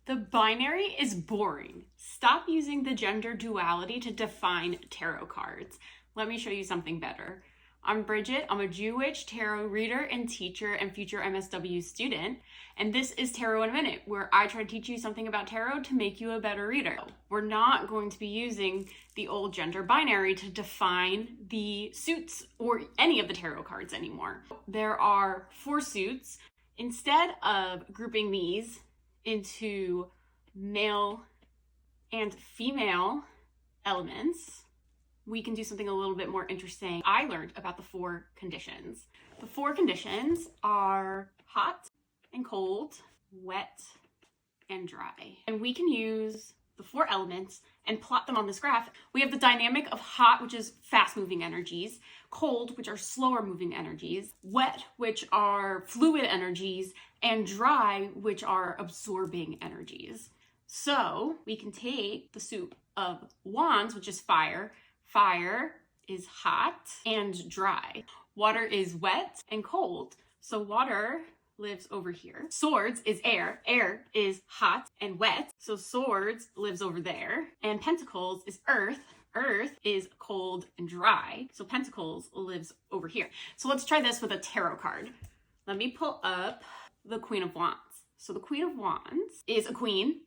The binary is boring. Stop using the gender duality to define tarot cards. Let me show you something better. I'm Bridget. I'm a Jewish tarot reader and teacher and future MSW student. And this is Tarot in a Minute, where I try to teach you something about tarot to make you a better reader. We're not going to be using the old gender binary to define the suits or any of the tarot cards anymore. There are 4 suits. Instead of grouping these into male and female elements, we can do something a little bit more interesting. I learned about the 4 conditions. The 4 conditions are hot and cold, wet, and dry. And we can use the 4 elements and plot them on this graph. We have the dynamic of hot, which is fast-moving energies, cold, which are slower-moving energies, wet, which are fluid energies, and dry, which are absorbing energies. So we can take the suit of wands, which is fire. Fire is hot and dry. Water is wet and cold. So water lives over here. Swords is air. Air is hot and wet. So swords lives over there. And pentacles is earth. Earth is cold and dry. So pentacles lives over here. So let's try this with a tarot card. Let me pull up the Queen of Wands. So the Queen of Wands is a queen.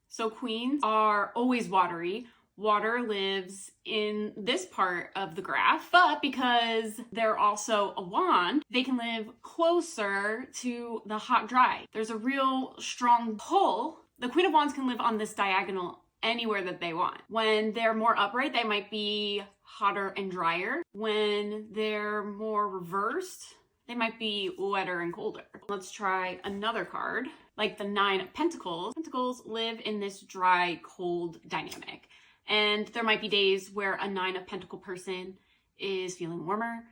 So queens are always watery. Water lives in this part of the graph, but because they're also a wand, they can live closer to the hot dry. There's a real strong pull. The Queen of Wands can live on this diagonal anywhere that they want. When they're more upright, they might be hotter and drier. When they're more reversed, they might be wetter and colder. Let's try another card, like the 9 of Pentacles. Pentacles live in this dry, cold dynamic. And there might be days where a 9 of Pentacle person is feeling warmer,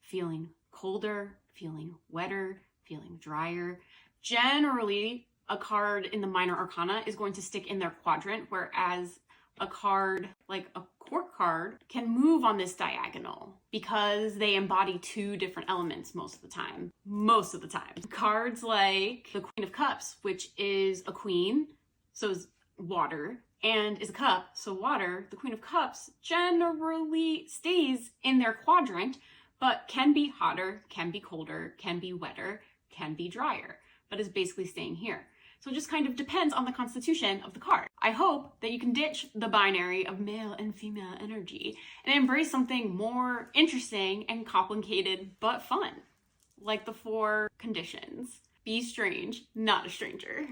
feeling colder, feeling wetter, feeling drier. Generally, a card in the minor arcana is going to stick in their quadrant, whereas a card like a court card can move on this diagonal because they embody 2 different elements most of the time. Most of the time. Cards like the Queen of Cups, which is a queen, so is water, and is a cup, so water. The Queen of Cups generally stays in their quadrant, but can be hotter, can be colder, can be wetter, can be drier, but is basically staying here. So it just kind of depends on the constitution of the card. I hope that you can ditch the binary of male and female energy and embrace something more interesting and complicated but fun, like the 4 conditions. Be strange, not a stranger.